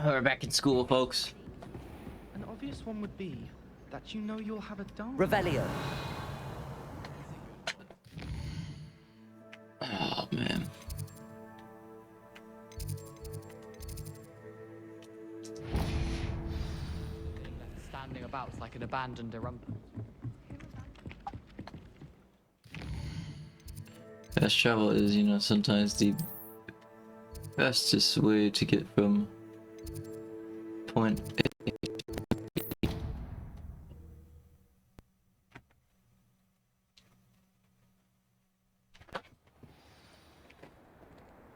We're back in school, folks. An obvious one would be that you know you'll have a dance. Revelio. Oh, man. Standing about like an abandoned Arumba. Fast travel is, you know, sometimes the fastest way to get from point A.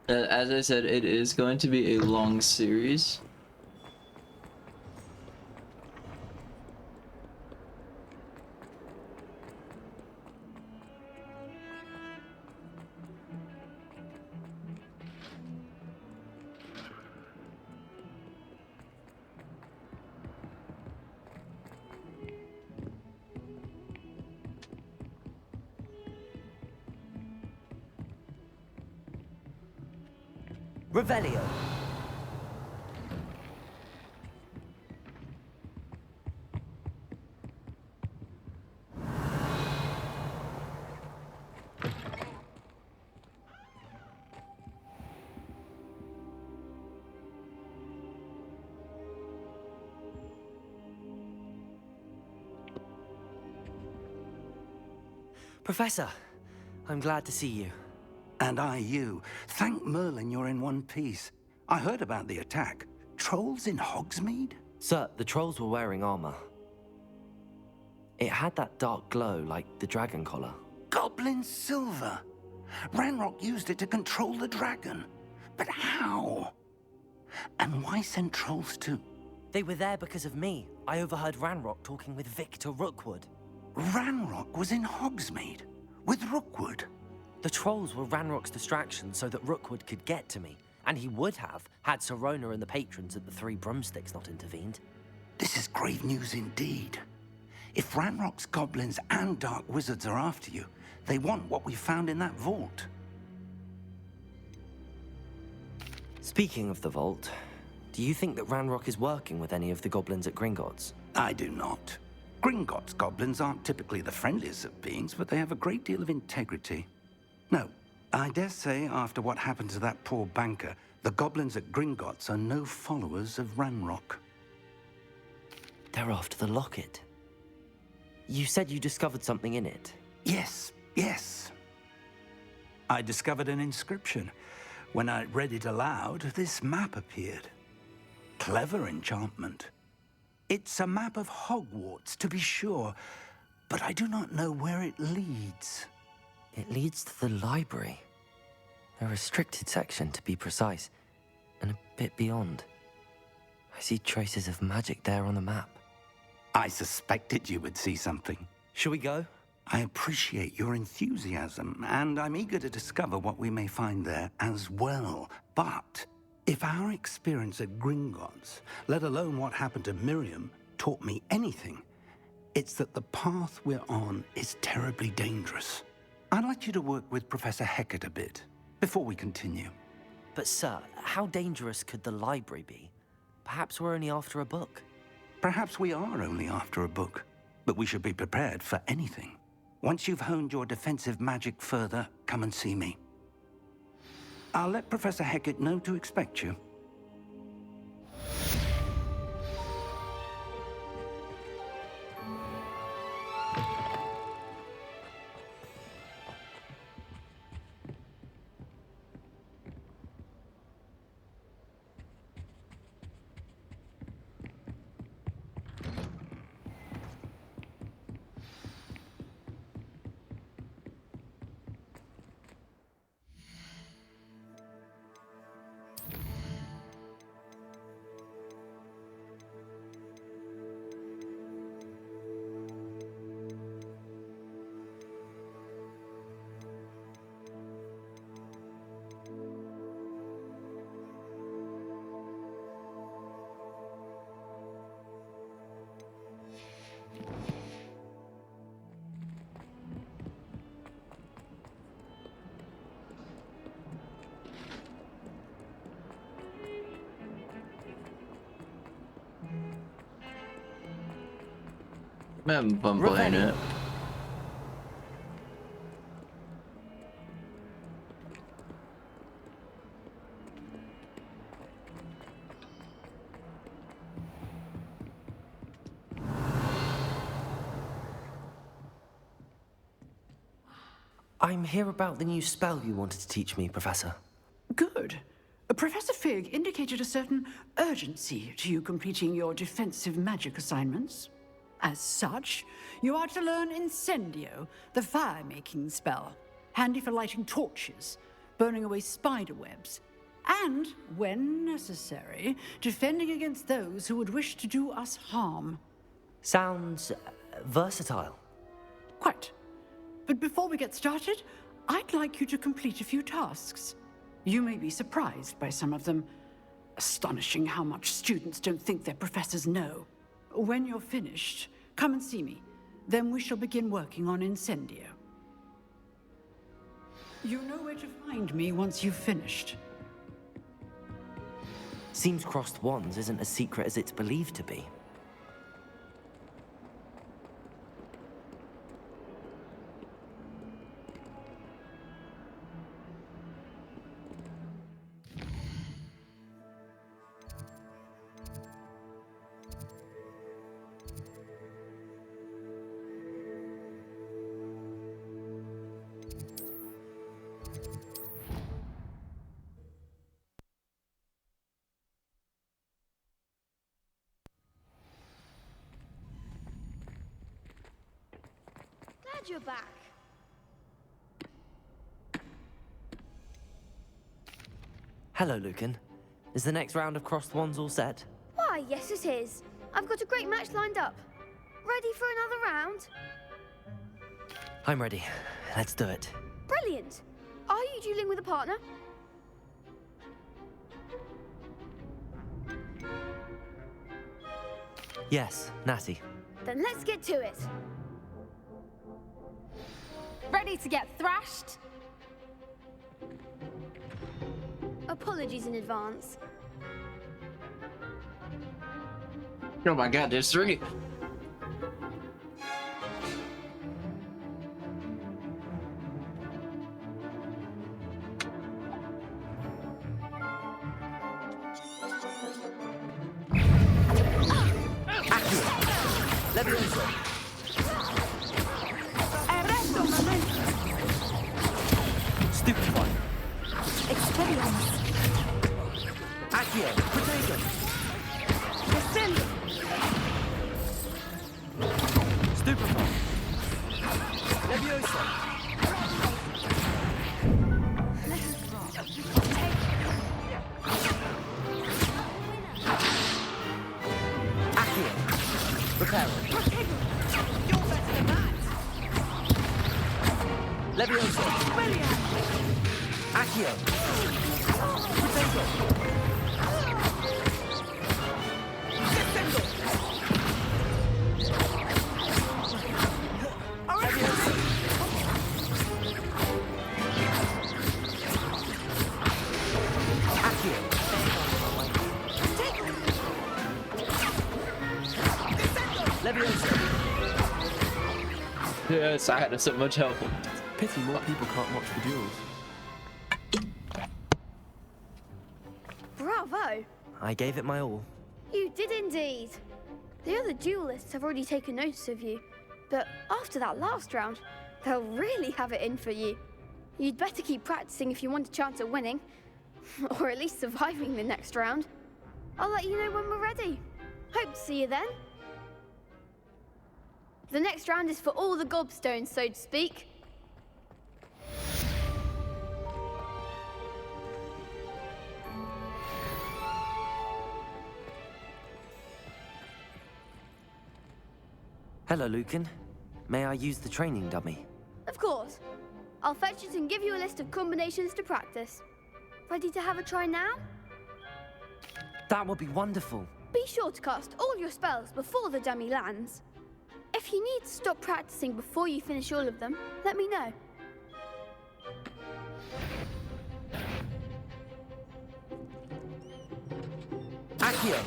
As I said, it is going to be a long series. Revelio. Professor, I'm glad to see you. And I you. Thank Merlin you're in one piece. I heard about the attack. Trolls in Hogsmeade? Sir, the trolls were wearing armor. It had that dark glow like the dragon collar. Goblin silver. Ranrock used it to control the dragon. But how? And why send trolls to... They were there because of me. I overheard Ranrock talking with Victor Rookwood. Ranrock was in Hogsmeade? With Rookwood? The trolls were Ranrock's distraction so that Rookwood could get to me. And he would have, had Sirona and the patrons at the Three Broomsticks not intervened. This is grave news indeed. If Ranrock's goblins and dark wizards are after you, they want what we found in that vault. Speaking of the vault, do you think that Ranrock is working with any of the goblins at Gringotts? I do not. Gringotts goblins aren't typically the friendliest of beings, but they have a great deal of integrity. No, I dare say after what happened to that poor banker, the goblins at Gringotts are no followers of Ranrock. They're after the locket. You said you discovered something in it. Yes. I discovered an inscription. When I read it aloud, this map appeared. Clever enchantment. It's a map of Hogwarts, to be sure, but I do not know where it leads. It leads to the library. A restricted section, to be precise, and a bit beyond. I see traces of magic there on the map. I suspected you would see something. Shall we go? I appreciate your enthusiasm, and I'm eager to discover what we may find there as well. But if our experience at Gringotts, let alone what happened to Miriam, taught me anything, it's that the path we're on is terribly dangerous. I'd like you to work with Professor Hecat a bit before we continue. But sir, how dangerous could the library be? Perhaps we're only after a book. Perhaps we are only after a book, but we should be prepared for anything. Once you've honed your defensive magic further, come and see me. I'll let Professor Hecat know to expect you. I'm bumbling it. I'm here about the new spell you wanted to teach me, Professor. Good. Professor Fig indicated a certain urgency to you completing your defensive magic assignments. As such, you are to learn Incendio, the fire-making spell, handy for lighting torches, burning away spider webs, and, when necessary, defending against those who would wish to do us harm. Sounds versatile. Quite. But before we get started, I'd like you to complete a few tasks. You may be surprised by some of them. Astonishing how much students don't think their professors know. When you're finished, come and see me. Then we shall begin working on Incendio. You know where to find me once you've finished. Seems crossed wands isn't as secret as it's believed to be. Glad you're back. Hello, Lucan. Is the next round of crossed wands all set? Why, yes it is. I've got a great match lined up. Ready for another round? I'm ready. Let's do it. Brilliant. Are you dueling with a partner? Yes, Natty. Then let's get to it. Ready to get thrashed? Apologies in advance. Oh my god, there's three. Stupefy. Experience. Accio. Potato. Descend. Stupefy. Leviosa. Accio. Reparo. You're better than that. Leviosa. Accio. Potato. Yes, I had so much help. Pity more people can't watch the duels. Bravo. I gave it my all. You did indeed. The other duelists have already taken notice of you, but after that last round, they'll really have it in for you. You'd better keep practicing if you want a chance at winning, or at least surviving the next round. I'll let you know when we're ready. Hope to see you then. The next round is for all the gobstones, so to speak. Hello, Lucan. May I use the training dummy? Of course. I'll fetch it and give you a list of combinations to practice. Ready to have a try now? That would be wonderful. Be sure to cast all your spells before the dummy lands. If you need to stop practicing before you finish all of them, let me know. Accio.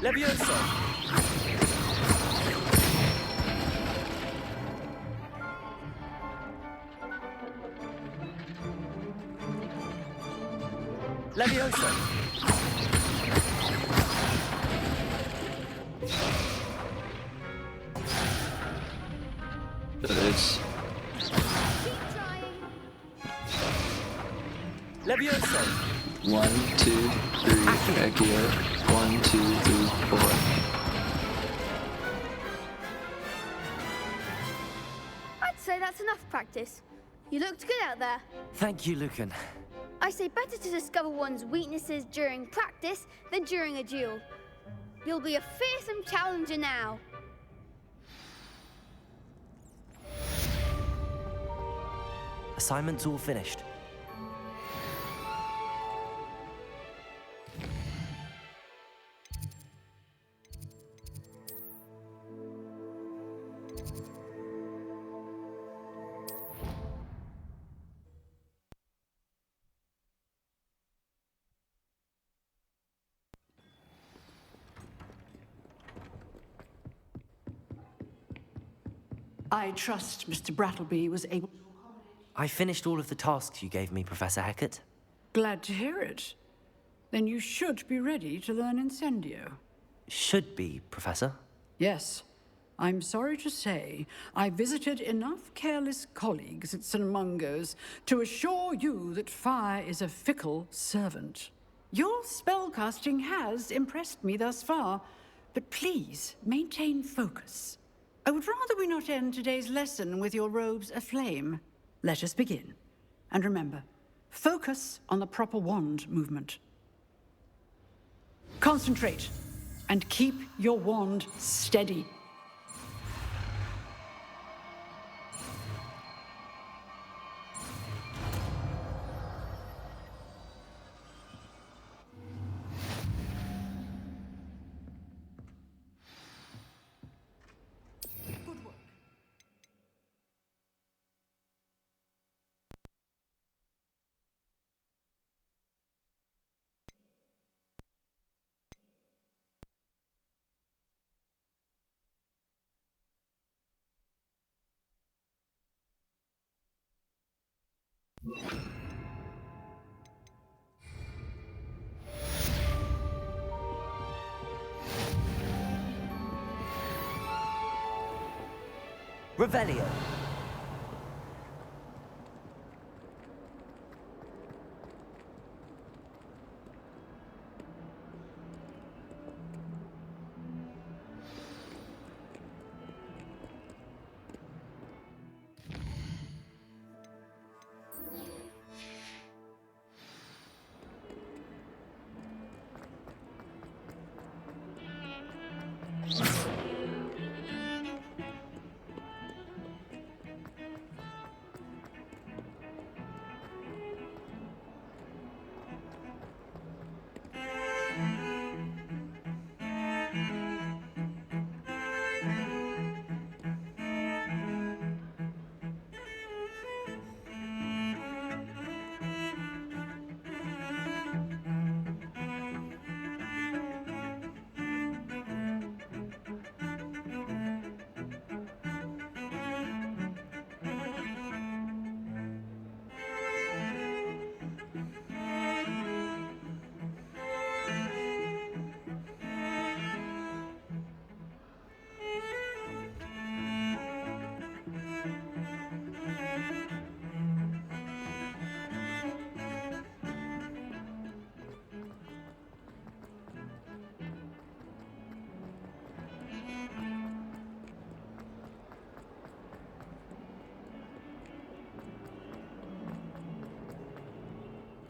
Levioso! Levioso! It's Levioso! 1, 2, 3, Accio. 1, 2, 3, 4. I'd say that's enough practice. You looked good out there. Thank you, Lucan. I say better to discover one's weaknesses during practice than during a duel. You'll be a fearsome challenger now. Assignment's all finished. I trust Mr. Brattleby was able... I finished all of the tasks you gave me, Professor Hecat. Glad to hear it. Then you should be ready to learn Incendio. Should be, Professor. Yes. I'm sorry to say, I visited enough careless colleagues at St. Mungo's to assure you that fire is a fickle servant. Your spellcasting has impressed me thus far, but please maintain focus. I would rather we not end today's lesson with your robes aflame. Let us begin. And remember, focus on the proper wand movement. Concentrate, and keep your wand steady. Revelio.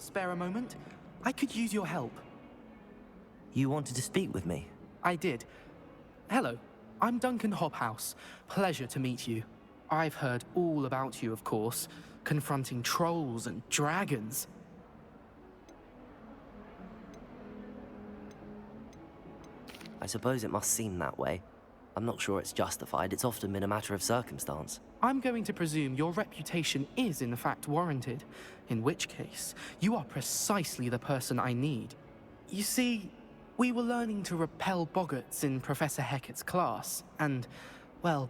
Spare a moment? I could use your help. You wanted to speak with me? I did. Hello, I'm Duncan Hobhouse. Pleasure to meet you. I've heard all about you, of course, confronting trolls and dragons. I suppose it must seem that way. I'm not sure it's justified. It's often been a matter of circumstance. I'm going to presume your reputation is in fact warranted, in which case, you are precisely the person I need. You see, We were learning to repel boggarts in Professor Hecat's class, and, well,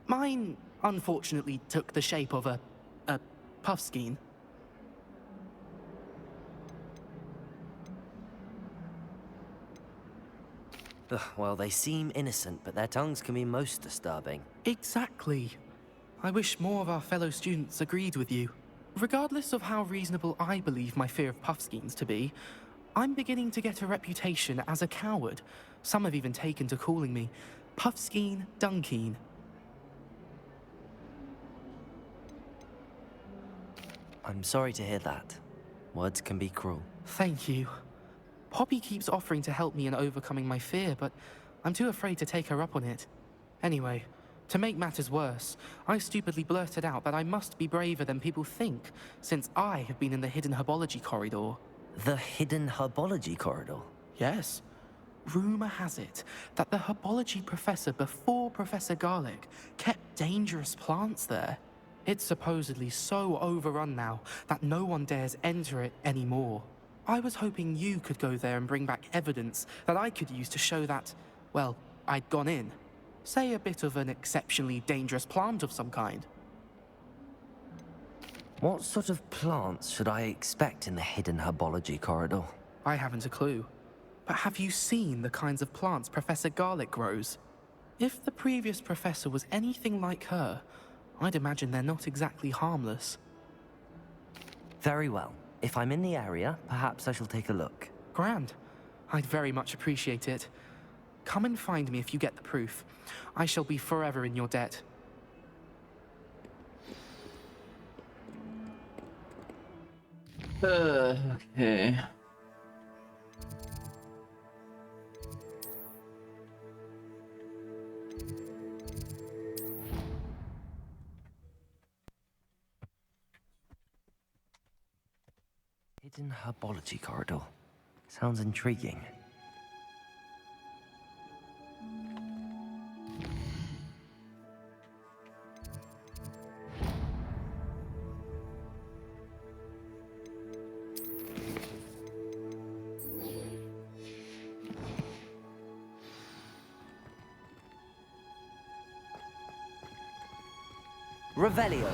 mine unfortunately took the shape of a puffskein. Ugh, well, they seem innocent, but their tongues can be most disturbing. Exactly. I wish more of our fellow students agreed with you. Regardless of how reasonable I believe my fear of puffskeins to be, I'm beginning to get a reputation as a coward. Some have even taken to calling me Puffskein Dunkeen. I'm sorry to hear that. Words can be cruel. Thank you. Poppy keeps offering to help me in overcoming my fear, but I'm too afraid to take her up on it. Anyway, to make matters worse, I stupidly blurted out that I must be braver than people think, since I have been in the hidden herbology corridor. The hidden herbology corridor? Yes. Rumor has it that the herbology professor before Professor Garlic kept dangerous plants there. It's supposedly so overrun now that no one dares enter it anymore. I was hoping you could go there and bring back evidence that I could use to show that, well, I'd gone in. Say a bit of an exceptionally dangerous plant of some kind. What sort of plants should I expect in the hidden herbology corridor? I haven't a clue. But have you seen the kinds of plants Professor Garlic grows? If the previous professor was anything like her, I'd imagine they're not exactly harmless. Very well. If I'm in the area, perhaps I shall take a look. Grand. I'd very much appreciate it. Come and find me if you get the proof. I shall be forever in your debt. Okay. Hidden herbology corridor. Sounds intriguing. Revelio.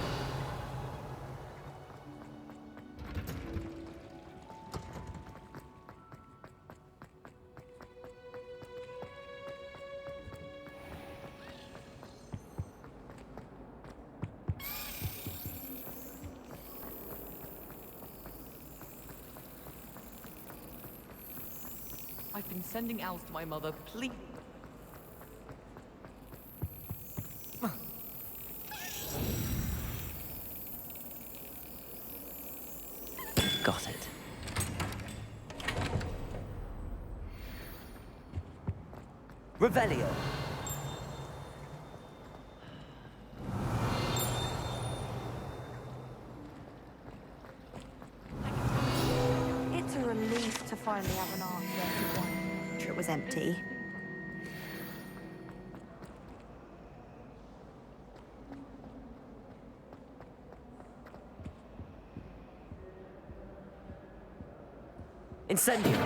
I've been sending owls to my mother, please. Got it. Revelio. It's a relief to finally have an answer to one. It was empty. Incendio.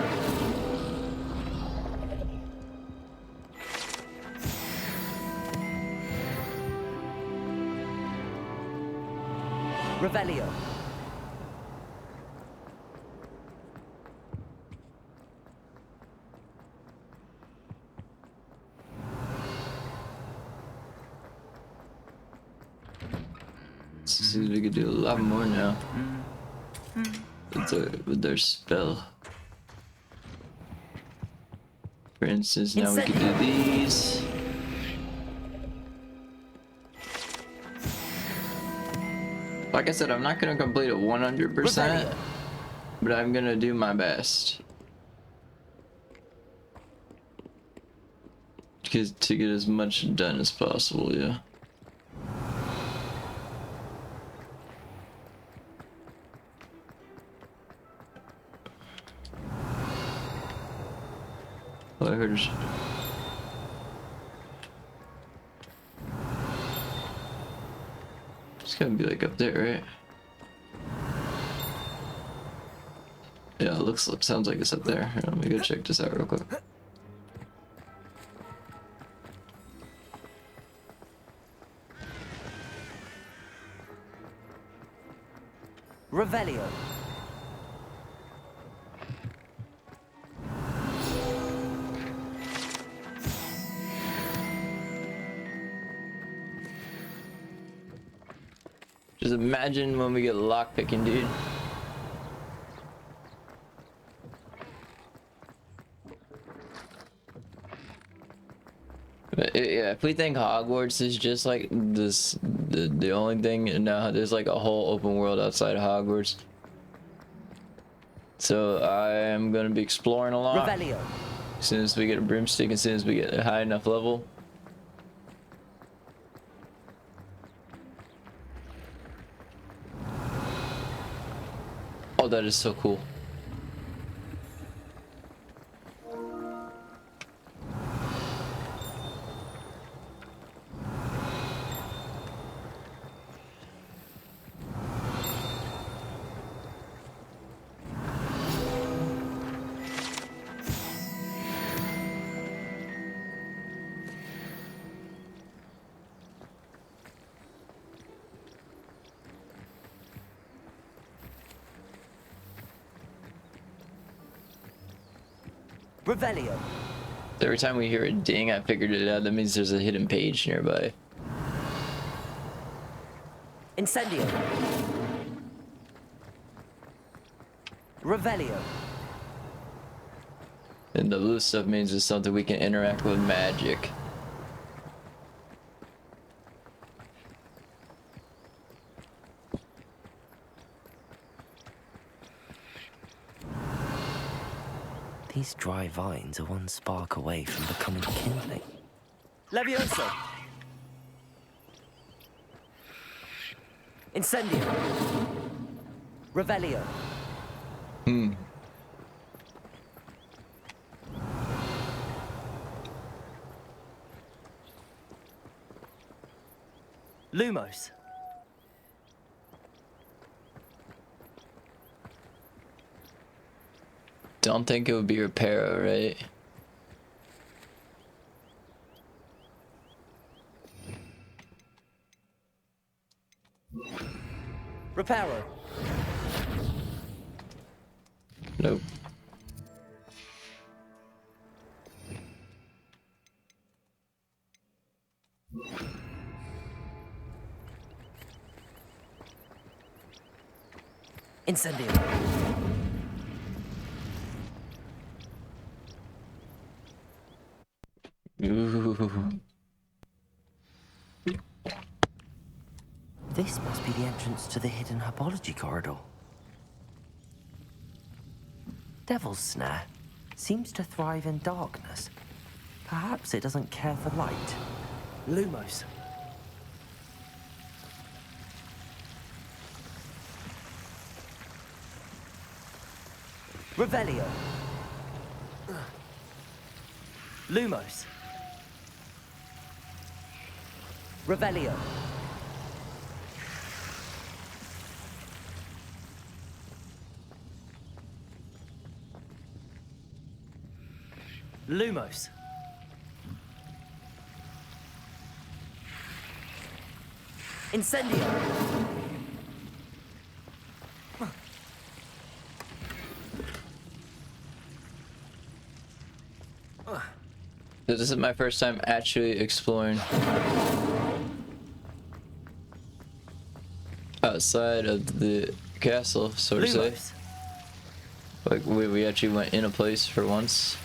Revelio. So we could do a lot more now with their spell. For instance, now we can do these. Like I said, I'm not gonna complete it 100%, but I'm gonna do my best to get as much done as possible. Yeah. Oh, I heard. It's gonna be like up there, right? Yeah, it sounds like it's up there. Here, let me go check this out real quick. Revelio. Just imagine when we get lockpicking, dude. But yeah, if we think Hogwarts is just like this, the only thing, no, there's like a whole open world outside of Hogwarts. So I am gonna be exploring a lot. Revelio. As soon as we get a broomstick, as soon as we get a high enough level. Oh, that is so cool. Revelio. Every time we hear a ding, I figured it out. That means there's a hidden page nearby. Incendio. Revelio. And the blue stuff means it's something we can interact with magic. These dry vines are one spark away from becoming kindling. Levioso! Incendio! Revelio! Lumos! Don't think it would be Reparo, right? Reparo! Nope. Incendio! Ooh. This must be the entrance to the hidden herbology corridor. Devil's Snare seems to thrive in darkness. Perhaps it doesn't care for light. Lumos. Revelio. Lumos. Revelio. Lumos. Incendio. So this is my first time actually exploring outside of the castle, so to say. Like we actually went in a place for once.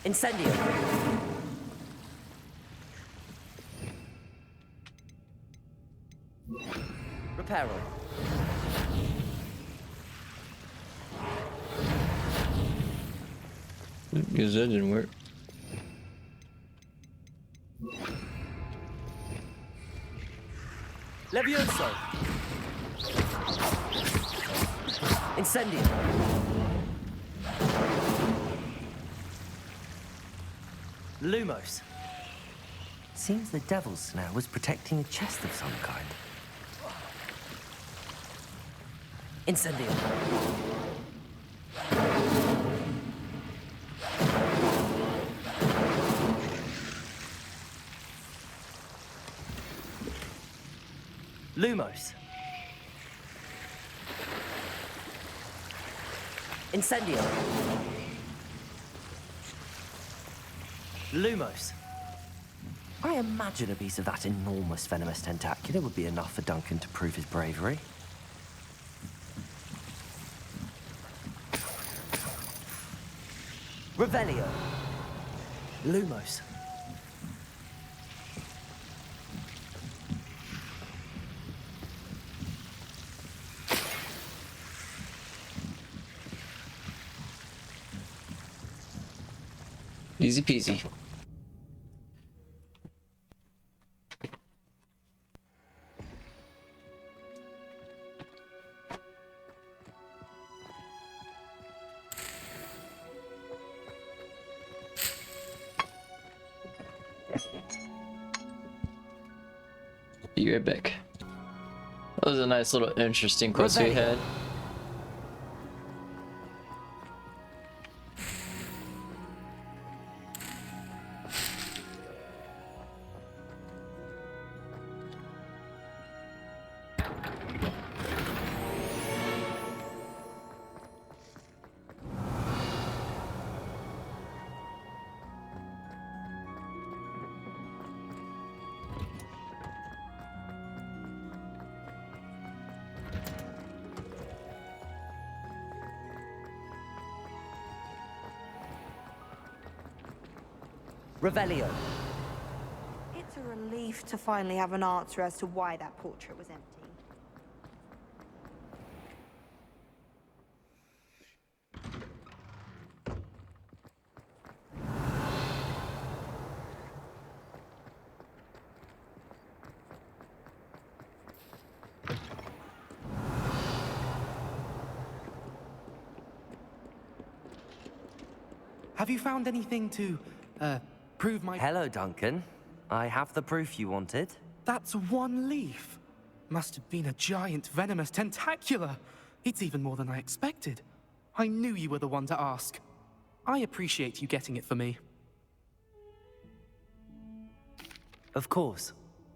Incendio. Reparo. Because that didn't work. Levioso. Incendio. Lumos. Seems the devil's snare was protecting a chest of some kind. Incendio. Lumos. Incendio. Lumos. I imagine a piece of that enormous venomous tentacular would be enough for Duncan to prove his bravery. Revelio. Lumos. Easy peasy. Be right back. That was a nice little interesting quest we had. Revelio. It's a relief to finally have an answer as to why that portrait was empty. Have you found anything to, prove my... Hello, Duncan. I have the proof you wanted. That's one leaf. Must have been a giant venomous tentacula. It's even more than I expected. I knew you were the one to ask. I appreciate you getting it for me. Of course.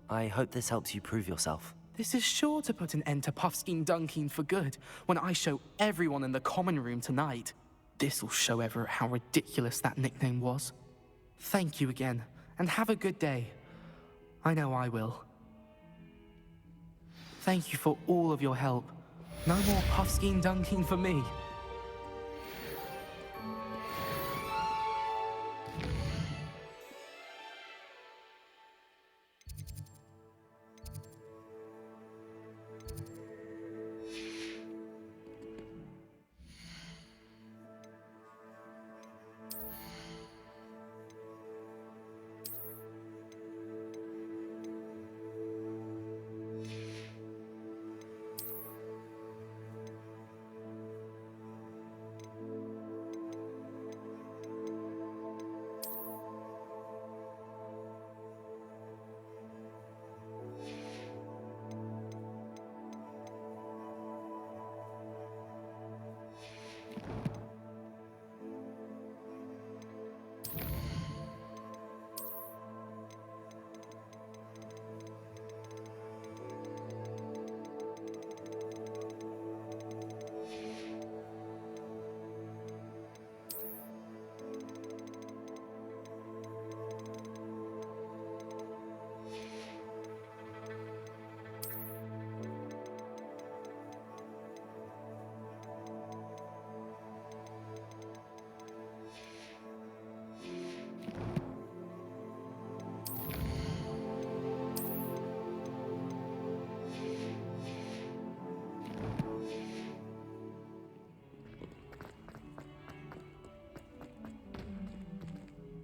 I hope this helps you prove yourself. This is sure to put an end to Puffskein Dunkeen for good when I show everyone in the common room tonight. This'll show Everett how ridiculous that nickname was. Thank you again, and have a good day. I know I will. Thank you for all of your help. No more Puffskein Dunkeen for me.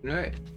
All right.